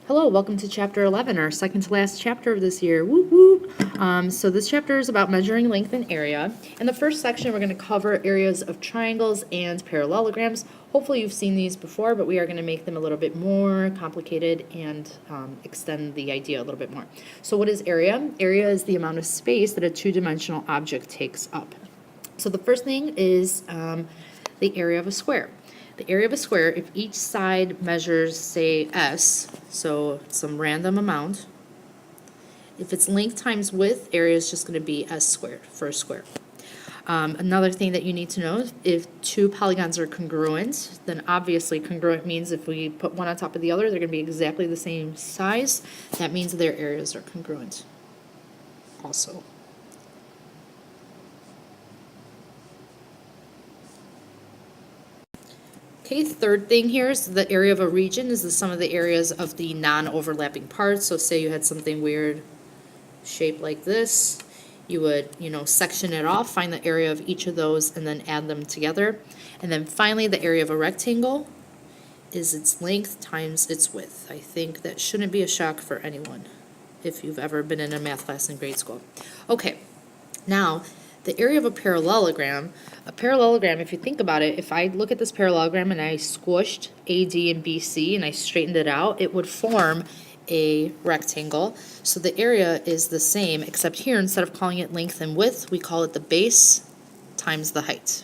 Hello, welcome to Chapter 11, our second to last chapter of this year. Whoop whoop. So this chapter is about measuring length and area. In the first section, we're going to cover areas of triangles and parallelograms. Hopefully you've seen these before, but we are going to make them a little bit more complicated and extend the idea a little bit more. So what is area? Area is the amount of space that a two-dimensional object takes up. So the first thing is the area of a square. The area of a square, if each side measures, say, s, so some random amount, if it's length times width, area is just going to be s squared for a square. Another thing that you need to know, if two polygons are congruent, then obviously congruent means if we put one on top of the other, they're going to be exactly the same size. That means their areas are congruent also. Okay, third thing here is the area of a region is the sum of the areas of the non-overlapping parts. So say you had something weird shaped like this, you would, section it off, find the area of each of those, and then add them together. And then finally, the area of a rectangle is its length times its width. I think that shouldn't be a shock for anyone if you've ever been in a math class in grade school. Okay, now, the area of a parallelogram, if you think about it, if I look at this parallelogram and I squished AD and BC and I straightened it out, it would form a rectangle. So the area is the same, except here, instead of calling it length and width, we call it the base times the height.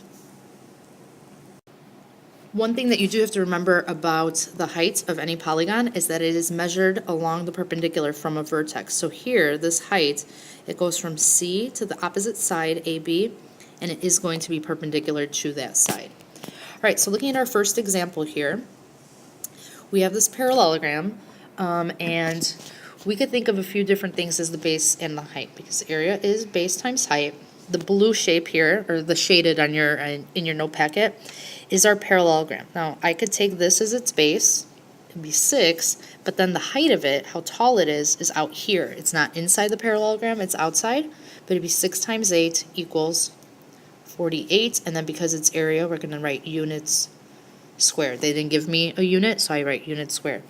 One thing that you do have to remember about the height of any polygon is that it is measured along the perpendicular from a vertex. So here, this height, it goes from C to the opposite side, AB, and it is going to be perpendicular to that side. All right, so looking at our first example here, we have this parallelogram, and we could think of a few different things as the base and the height, because area is base times height. The blue shape here, or the shaded on your in your note packet, is our parallelogram. Now, I could take this as its base, it'd be 6, but then the height of it, how tall it is out here. It's not inside the parallelogram, it's outside, but it'd be 6 times 8 equals 48, and then because it's area, we're going to write units squared. They didn't give me a unit, so I write units squared.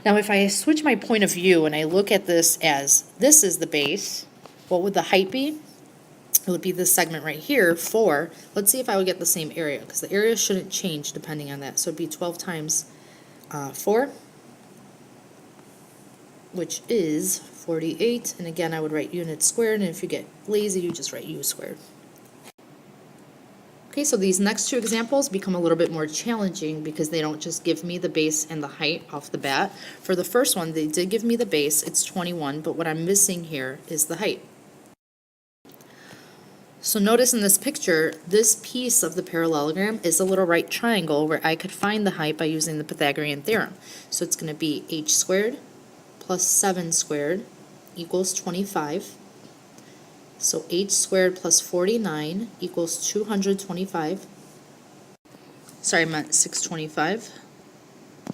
Now, if I switch my point of view and I look at this as this is the base, what would the height be? It would be this segment right here, 4. Let's see if I would get the same area, because the area shouldn't change depending on that. So it would be 12 times 4, which is 48. And again, I would write units squared, and if you get lazy, you just write u squared. Okay, so these next two examples become a little bit more challenging because they don't just give me the base and the height off the bat. For the first one, they did give me the base, it's 21, but what I'm missing here is the height. So notice in this picture, this piece of the parallelogram is a little right triangle where I could find the height by using the Pythagorean theorem. So it's going to be h squared plus 7 squared equals 25. So h squared plus 49 equals 225. Sorry, I meant 625. I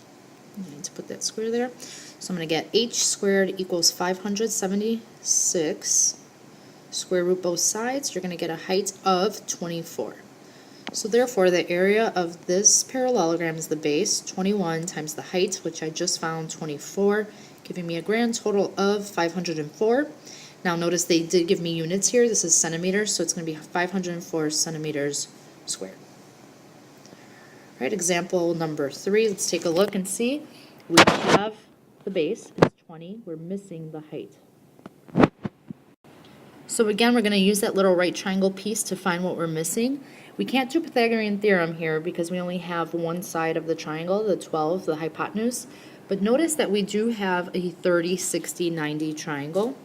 need to put that square there. So I'm going to get h squared equals 576. Square root both sides, you're going to get a height of 24. So therefore, the area of this parallelogram is the base, 21 times the height, which I just found, 24, giving me a grand total of 504. Now notice they did give me units here. This is centimeters, so it's going to be 504 centimeters squared. All right, example number 3. Let's take a look and see. We have the base, it's 20. We're missing the height. So again, we're going to use that little right triangle piece to find what we're missing. We can't do Pythagorean theorem here because we only have one side of the triangle, the 12, the hypotenuse. But notice that we do have a 30, 60, 90 triangle.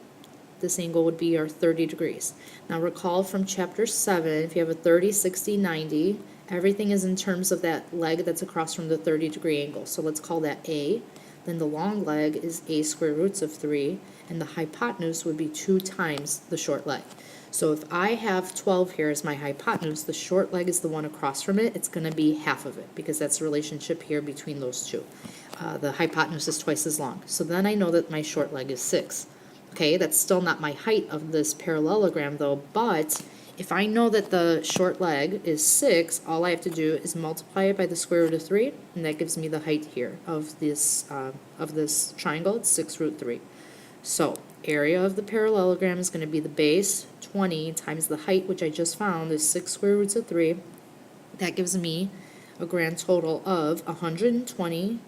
This angle would be our 30 degrees. Now recall from chapter 7, if you have a 30, 60, 90, everything is in terms of that leg that's across from the 30 degree angle. So let's call that A. Then the long leg is a square roots of 3, and the hypotenuse would be 2 times the short leg. So if I have 12 here as my hypotenuse, the short leg is the one across from it. It's going to be half of it, because that's the relationship here between those two. The hypotenuse is twice as long. So then I know that my short leg is 6. Okay, that's still not my height of this parallelogram though, but If I know that the short leg is 6, all I have to do is multiply it by the square root of 3, and that gives me the height here of this triangle. It's 6 root 3. So area of the parallelogram is going to be the base, 20, times the height, which I just found is 6 square roots of 3. That gives me a grand total of 120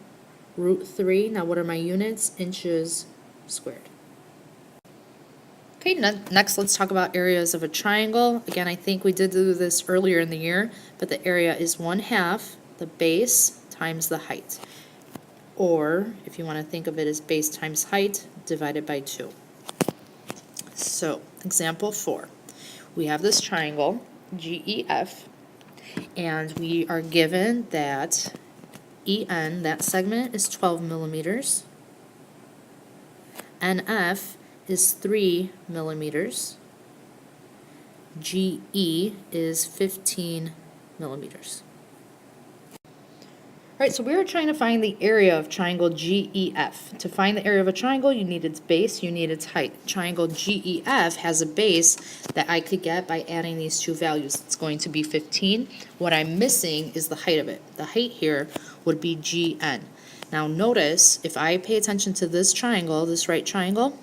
root 3. Now what are my units? Inches squared. Okay, next let's talk about areas of a triangle. Again, I think we did do this earlier in the year, but the area is 1/2 the base times the height. Or, if you want to think of it as base times height, divided by 2. So, example 4. We have this triangle, GEF, and we are given that EN, that segment, is 12 millimeters. NF is 3 millimeters. GE is 15 millimeters. All right, so we were trying to find the area of triangle GEF. To find the area of a triangle, you need its base, you need its height. Triangle GEF has a base that I could get by adding these two values. It's going to be 15. What I'm missing is the height of it. The height here would be GN. Now notice, if I pay attention to this triangle, this right triangle,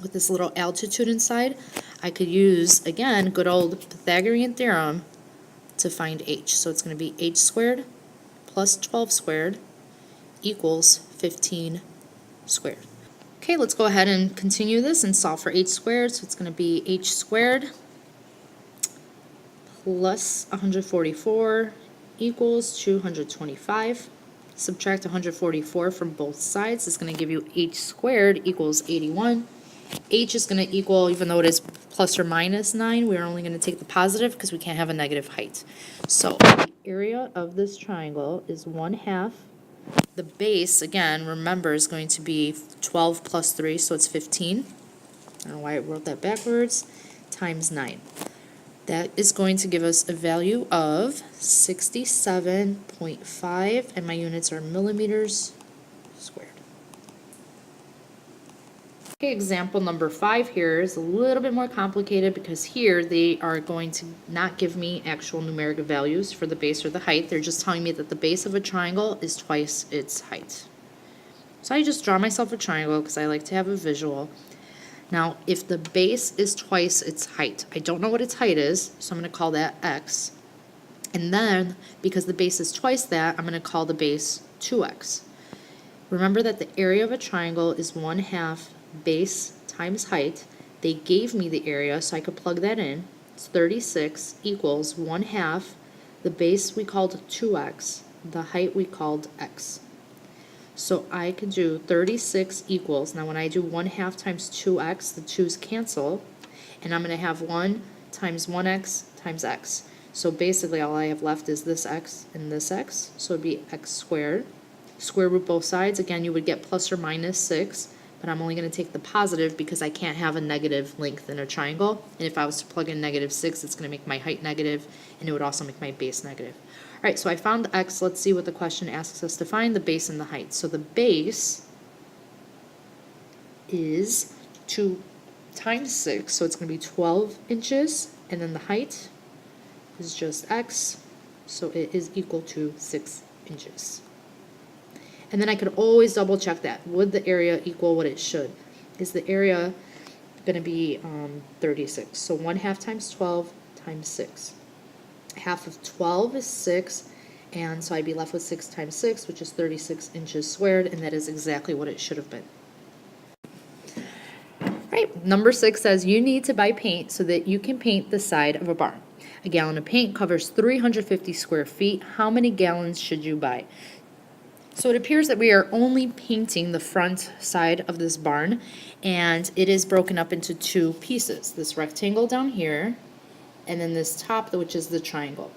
with this little altitude inside, I could use, again, good old Pythagorean theorem to find h. So it's going to be h squared plus 12 squared equals 15 squared. Okay, let's go ahead and continue this and solve for h squared. So it's going to be h squared plus 144 equals 225. Subtract 144 from both sides. It's going to give you h squared equals 81. H is going to equal, even though it is plus or minus 9, we're only going to take the positive because we can't have a negative height. So the area of this triangle is 1/2. The base, again, remember, is going to be 12 plus 3, so it's 15. I don't know why I wrote that backwards, times 9. That is going to give us a value of 67.5, and my units are millimeters squared. Okay, example number 5 here is a little bit more complicated because here they are going to not give me actual numeric values for the base or the height. They're just telling me that the base of a triangle is twice its height. So I just draw myself a triangle because I like to have a visual. Now, if the base is twice its height, I don't know what its height is, so I'm going to call that x. And then, because the base is twice that, I'm going to call the base 2x. Remember that the area of a triangle is 1/2 base times height. They gave me the area, so I could plug that in. It's 36 equals 1/2. The base we called 2x. The height we called x. So I could do 36 equals, now when I do 1/2 times 2x, the 2's cancel, and I'm going to have 1 times 1x times x. So basically all I have left is this x and this x, so it would be x squared. Square root both sides, again you would get plus or minus 6, but I'm only going to take the positive because I can't have a negative length in a triangle, and if I was to plug in -6, it's going to make my height negative, and it would also make my base negative. Alright, so I found the x. Let's see what the question asks us to find, the base and the height. So the base is 2 times 6, so it's going to be 12 inches, and then the height is just x, so it is equal to 6 inches. And then I could always double check that. Would the area equal what it should? Is the area going to be 36? So 1/2 times 12 times 6. Half of 12 is 6, and so I'd be left with 6 times 6, which is 36 inches squared, and that is exactly what it should have been. Right, number 6 says you need to buy paint so that you can paint the side of a barn. A gallon of paint covers 350 square feet. How many gallons should you buy? So it appears that we are only painting the front side of this barn, and it is broken up into 2 pieces. This rectangle down here, and then this top, which is the triangle.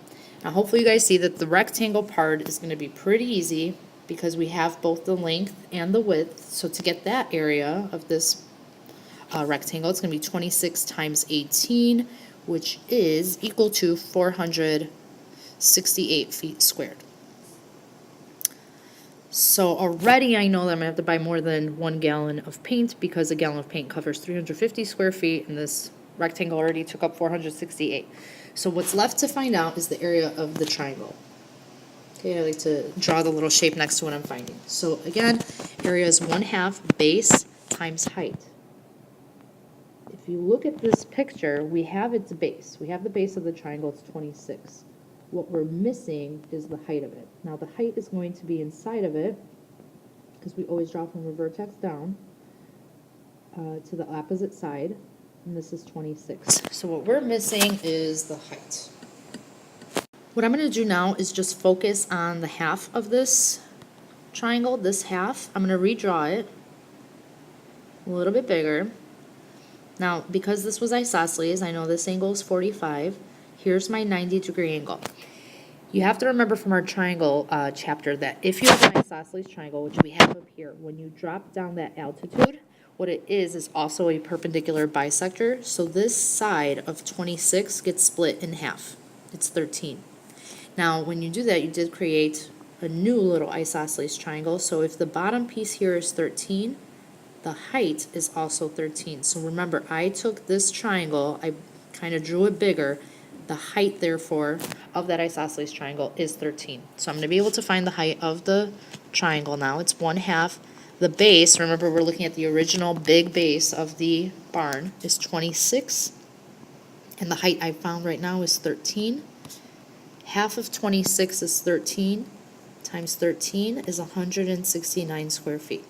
Now hopefully you guys see that the rectangle part is going to be pretty easy because we have both the length and the width. So to get that area of this rectangle, it's going to be 26 times 18, which is equal to 468 feet squared. So already I know that I'm going to have to buy more than 1 gallon of paint because a gallon of paint covers 350 square feet, and this rectangle already took up 468. So what's left to find out is the area of the triangle. Okay, I like to draw the little shape next to what I'm finding. So again, area is 1/2 base times height. If you look at this picture, we have its base. We have the base of the triangle, it's 26. What we're missing is the height of it. Now the height is going to be inside of it, because we always draw from a vertex down to the opposite side, and this is 26. So what we're missing is the height. What I'm going to do now is just focus on the half of this triangle, this half. I'm going to redraw it a little bit bigger. Now, because this was isosceles, I know this angle is 45. Here's my 90-degree angle. You have to remember from our triangle chapter that if you have an isosceles triangle, which we have up here, when you drop down that altitude, what it is also a perpendicular bisector. So this side of 26 gets split in half. It's 13. Now, when you do that, you did create a new little isosceles triangle. So if the bottom piece here is 13, the height is also 13. So remember, I took this triangle, I kind of drew it bigger. The height, therefore, of that isosceles triangle is 13. So I'm going to be able to find the height of the triangle now. It's 1/2. The base, remember we're looking at the original big base of the barn, is 26. And the height I found right now is 13. Half of 26 is 13, times 13 is 169 square feet.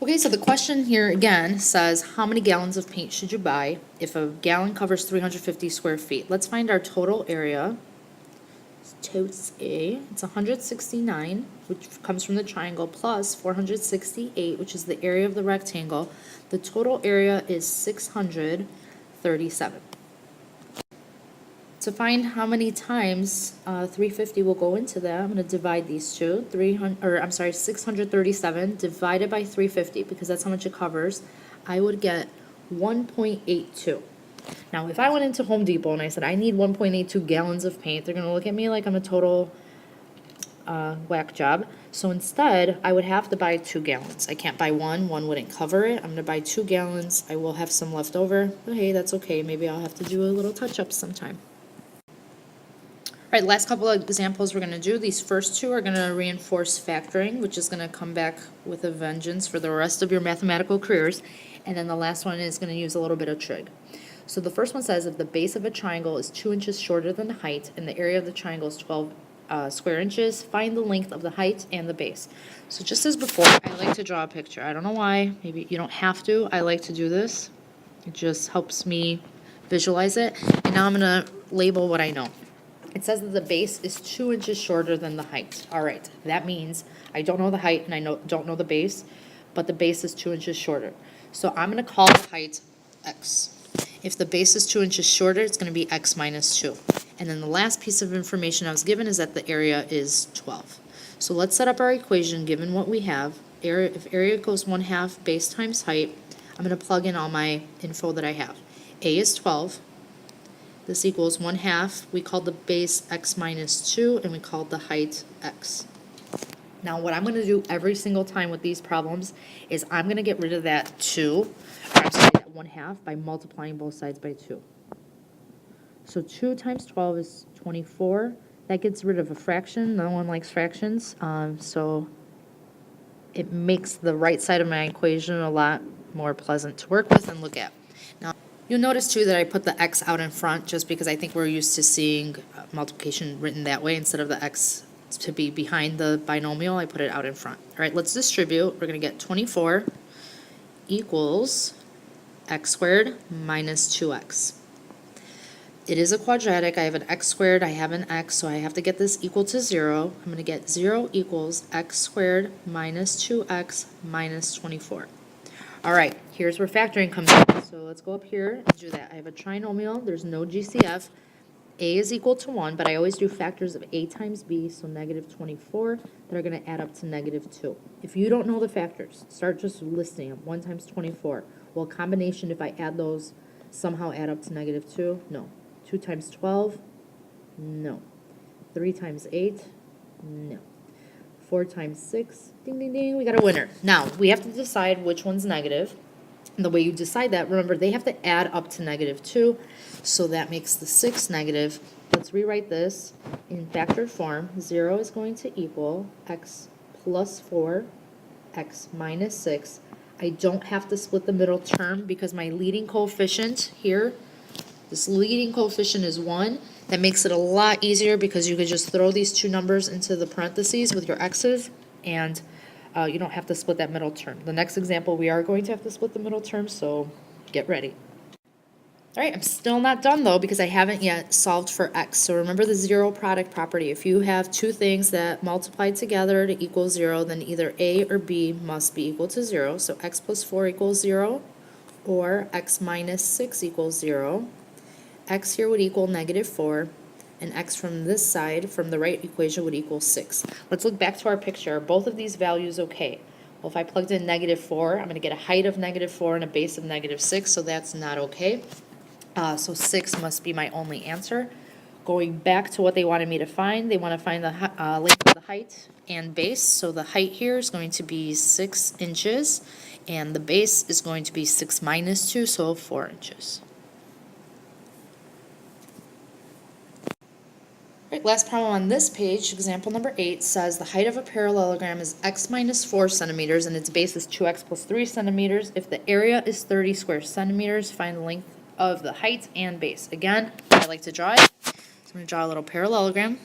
Okay, so the question here again says, how many gallons of paint should you buy if a gallon covers 350 square feet? Let's find our total area. It's 169, which comes from the triangle, plus 468, which is the area of the rectangle. The total area is 637. To find how many times 350 will go into that, I'm going to divide these two. 637 divided by 350, because that's how much it covers. I would get 1.82. Now, if I went into Home Depot and I said I need 1.82 gallons of paint, they're going to look at me like I'm a total whack job. So instead, I would have to buy 2 gallons. I can't buy one wouldn't cover it. I'm going to buy 2 gallons. I will have some left over, but hey, that's okay. Maybe I'll have to do a little touch-up sometime. All right, last couple of examples we're going to do. These first two are going to reinforce factoring, which is going to come back with a vengeance for the rest of your mathematical careers. And then the last one is going to use a little bit of trig. So the first one says if the base of a triangle is 2 inches shorter than the height and the area of the triangle is 12 square inches, find the length of the height and the base. So just as before, I like to draw a picture. I don't know why. Maybe you don't have to. I like to do this. It just helps me visualize it. And now I'm going to label what I know. It says that the base is 2 inches shorter than the height. All right, that means I don't know the height and I don't know the base, but the base is 2 inches shorter. So I'm going to call the height x. If the base is 2 inches shorter, it's going to be x minus 2. And then the last piece of information I was given is that the area is 12. So let's set up our equation given what we have. If area equals 1/2 base times height, I'm going to plug in all my info that I have. A is 12. This equals 1/2. We called the base x minus 2, and we called the height x. Now what I'm going to do every single time with these problems is I'm going to get rid of that 2, or I'm sorry, that 1/2 by multiplying both sides by 2. So 2 times 12 is 24. That gets rid of a fraction. No one likes fractions. So it makes the right side of my equation a lot more pleasant to work with and look at. Now, you'll notice too that I put the x out in front just because I think we're used to seeing multiplication written that way instead of the x to be behind the binomial. I put it out in front. All right, let's distribute. We're going to get 24 equals x squared minus 2x. It is a quadratic. I have an x squared, I have an x, so I have to get this equal to 0. I'm going to get 0 equals x squared minus 2x minus 24. All right, here's where factoring comes in. So let's go up here and do that. I have a trinomial. There's no GCF. A is equal to 1, but I always do factors of a times b, so negative 24, that are going to add up to negative 2. If you don't know the factors, start just listing them. 1 times 24. Well, combination, if I add those, somehow add up to negative 2? No. 2 times 12? No. 3 times 8? No. 4 times 6, ding, ding, ding, we got a winner. Now, we have to decide which one's negative. And the way you decide that, remember, they have to add up to -2, so that makes the 6 negative. Let's rewrite this in factored form. 0 is going to equal x plus 4, x minus 6. I don't have to split the middle term because my leading coefficient here, this leading coefficient is 1. That makes it a lot easier because you could just throw these two numbers into the parentheses with your x's, and you don't have to split that middle term. The next example, we are going to have to split the middle term, so get ready. All right, I'm still not done though because I haven't yet solved for x. So remember the zero product property. If you have two things that multiply together to equal 0, then either a or b must be equal to 0. So x plus 4 equals 0, or x minus 6 equals 0. X here would equal -4, and x from this side, from the right equation, would equal 6. Let's look back to our picture. Are both of these values okay? Well, if I plugged in -4, I'm going to get a height of -4 and a base of -6, so that's not okay. So 6 must be my only answer. Going back to what they wanted me to find, they want to find the length of the height and base. So the height here is going to be 6 inches, and the base is going to be 6 minus 2, so 4 inches. Right, last problem on this page, example number 8, says the height of a parallelogram is x minus 4 centimeters and its base is 2x plus 3 centimeters. If the area is 30 square centimeters, find the length of the height and base. Again, I like to draw it. So I'm going to draw a little parallelogram.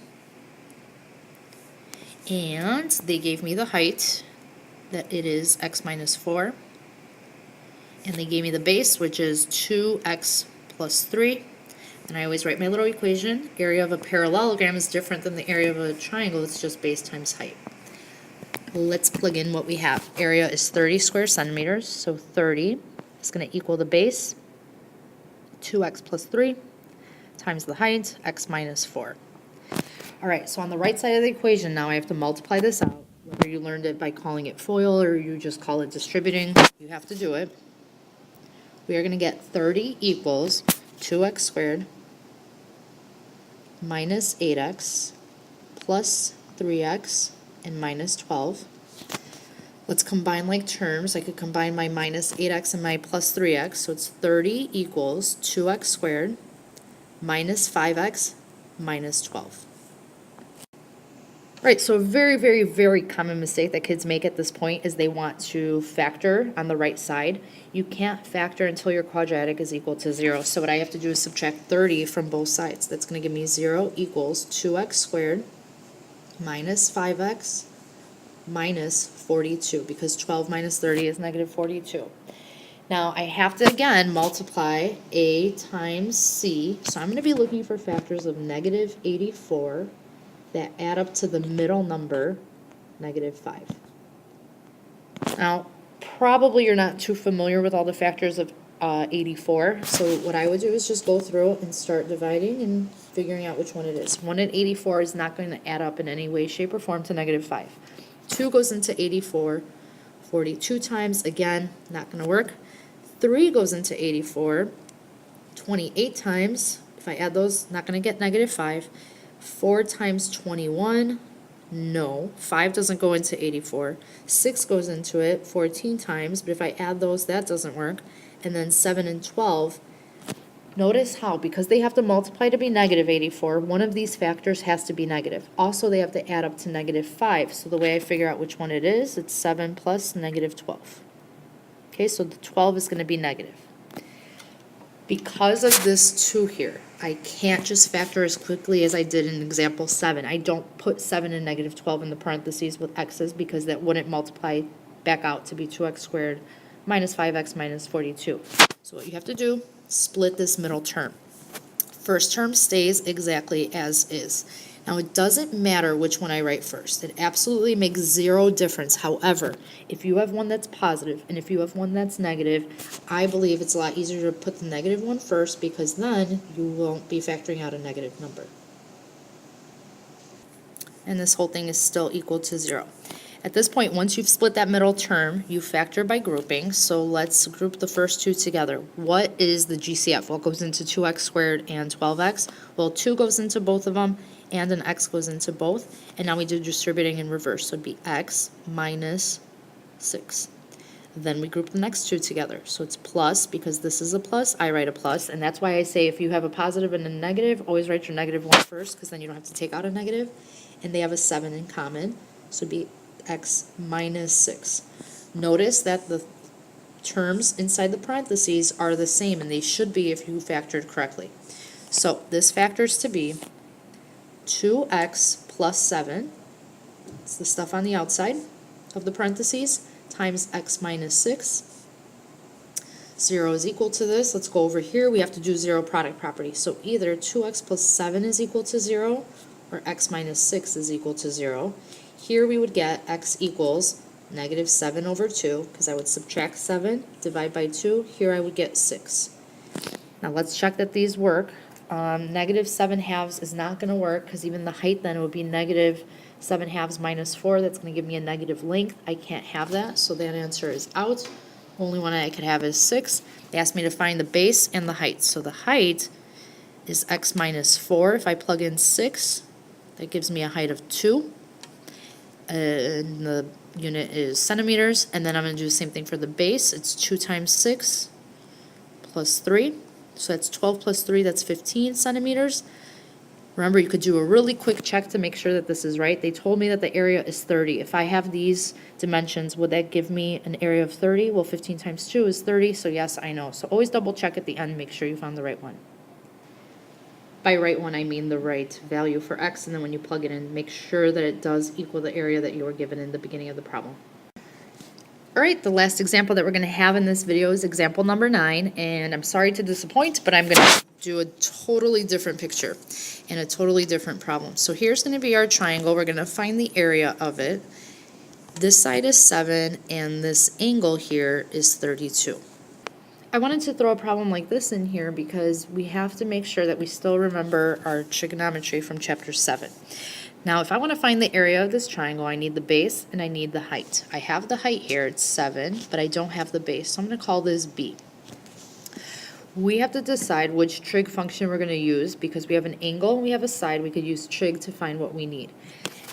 And they gave me the height, that it is x minus 4. And they gave me the base, which is 2x plus 3. And I always write my little equation. Area of a parallelogram is different than the area of a triangle. It's just base times height. Let's plug in what we have. Area is 30 square centimeters, so 30 is going to equal the base, 2x plus 3, times the height, x minus 4. All right, so on the right side of the equation now I have to multiply this out. Whether you learned it by calling it FOIL or you just call it distributing, you have to do it. We are going to get 30 equals 2x squared minus 8x plus 3x and minus 12. Let's combine like terms. I could combine my minus 8x and my plus 3x. So it's 30 equals 2x squared minus 5x minus 12. Right, so a very, very, very common mistake that kids make at this point is they want to factor on the right side. You can't factor until your quadratic is equal to 0. So what I have to do is subtract 30 from both sides. That's going to give me 0 equals 2x squared minus 5x minus 42, because 12 minus 30 is -42. Now I have to again multiply a times c, so I'm going to be looking for factors of -84 that add up to the middle number, -5. Now, probably you're not too familiar with all the factors of 84, so what I would do is just go through and start dividing and figuring out which one it is. 1 and 84 is not going to add up in any way, shape, or form to -5. 2 goes into 84, 42 times, again, not going to work. 3 goes into 84, 28 times. If I add those, not going to get -5. 4 times 21, no. 5 doesn't go into 84. 6 goes into it 14 times, but if I add those, that doesn't work. And then 7 and 12. Notice how, because they have to multiply to be -84, one of these factors has to be negative. Also, they have to add up to -5. So the way I figure out which one it is, it's 7 plus -12. Okay, so the 12 is going to be negative. Because of this 2 here, I can't just factor as quickly as I did in example 7. I don't put 7 and -12 in the parentheses with x's because that wouldn't multiply back out to be 2x squared minus 5x minus 42. So what you have to do, split this middle term. First term stays exactly as is. Now it doesn't matter which one I write first. It absolutely makes 0 difference. However, if you have one that's positive and if you have one that's negative, I believe it's a lot easier to put the negative one first because then you won't be factoring out a negative number. And this whole thing is still equal to 0. At this point, once you've split that middle term, you factor by grouping. So let's group the first two together. What is the GCF? What goes into 2x squared and 12x? Well, 2 goes into both of them, and an x goes into both. And now we do distributing in reverse. So it'd be x minus 6. Then we group the next two together. So it's plus, because this is a plus, I write a plus. And that's why I say if you have a positive and a negative, always write your negative one first, because then you don't have to take out a negative. And they have a 7 in common. So it'd be x minus 6. Notice that the terms inside the parentheses are the same, and they should be if you factored correctly. So this factors to be 2x plus 7, it's the stuff on the outside of the parentheses, times x minus 6. 0 is equal to this. Let's go over here. We have to do zero product property. So either 2x plus 7 is equal to 0, or x minus 6 is equal to 0. Here we would get x equals negative 7 over 2, because I would subtract 7, divide by 2. Here I would get 6. Now let's check that these work. Negative 7 halves is not going to work, because even the height then would be negative 7 halves minus 4. That's going to give me a negative length. I can't have that, so that answer is out. Only one I could have is 6. They asked me to find the base and the height. So the height is x minus 4. If I plug in 6, that gives me a height of 2. And the unit is centimeters. And then I'm going to do the same thing for the base. It's 2 times 6 plus 3. So that's 12 plus 3, that's 15 centimeters. Remember, you could do a really quick check to make sure that this is right. They told me that the area is 30. If I have these dimensions, would that give me an area of 30? Well, 15 times 2 is 30, so yes, I know. So always double check at the end, make sure you found the right one. By right one, I mean the right value for x, and then when you plug it in, make sure that it does equal the area that you were given in the beginning of the problem. All right, the last example that we're going to have in this video is example number 9, and I'm sorry to disappoint, but I'm going to do a totally different picture and a totally different problem. So here's going to be our triangle. We're going to find the area of it. This side is 7, and this angle here is 32. I wanted to throw a problem like this in here because we have to make sure that we still remember our trigonometry from chapter 7. Now, if I want to find the area of this triangle, I need the base and I need the height. I have the height here, it's 7, but I don't have the base, so I'm going to call this b. We have to decide which trig function we're going to use because we have an angle and we have a side. We could use trig to find what we need.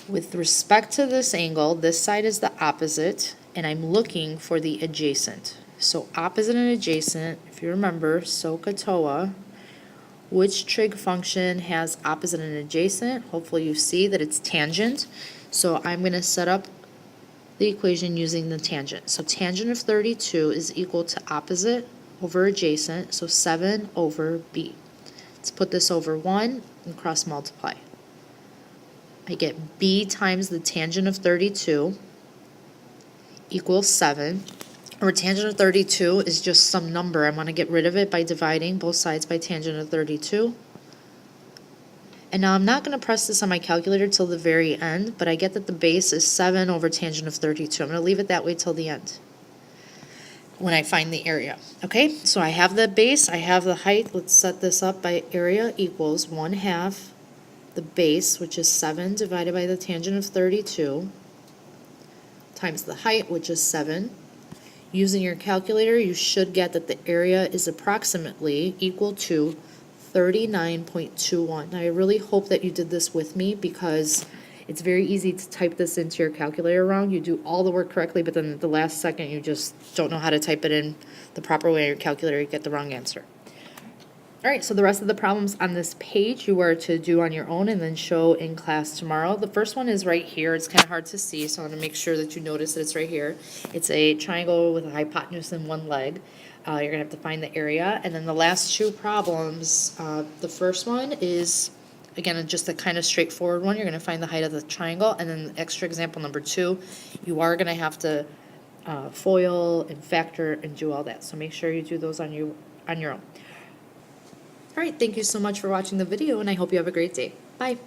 With respect to this angle, this side is the opposite, and I'm looking for the adjacent. So opposite and adjacent, if you remember, SOHCAHTOA, which trig function has opposite and adjacent? Hopefully you see that it's tangent. So I'm going to set up the equation using the tangent. So tangent of 32 is equal to opposite over adjacent, so 7 over b. Let's put this over 1 and cross multiply. I get b times the tangent of 32 equals 7. Or tangent of 32 is just some number. I want to get rid of it by dividing both sides by tangent of 32. And now I'm not going to press this on my calculator till the very end, but I get that the base is 7 over tangent of 32. I'm going to leave it that way till the end when I find the area. Okay, so I have the base, I have the height. Let's set this up by area equals 1/2 the base, which is 7, divided by the tangent of 32, times the height, which is 7. Using your calculator, you should get that the area is approximately equal to 39.21. Now, I really hope that you did this with me because it's very easy to type this into your calculator wrong. You do all the work correctly, but then at the last second, you just don't know how to type it in the proper way on your calculator. You get the wrong answer. All right, so the rest of the problems on this page you are to do on your own and then show in class tomorrow. The first one is right here. It's kind of hard to see, so I want to make sure that you notice that it's right here. It's a triangle with a hypotenuse and one leg. You're going to have to find the area. And then the last two problems, the first one is, again, just a kind of straightforward one. You're going to find the height of the triangle. And then the extra example number 2, you are going to have to FOIL and factor and do all that. So make sure you do those on your own. All right, thank you so much for watching the video, and I hope you have a great day. Bye.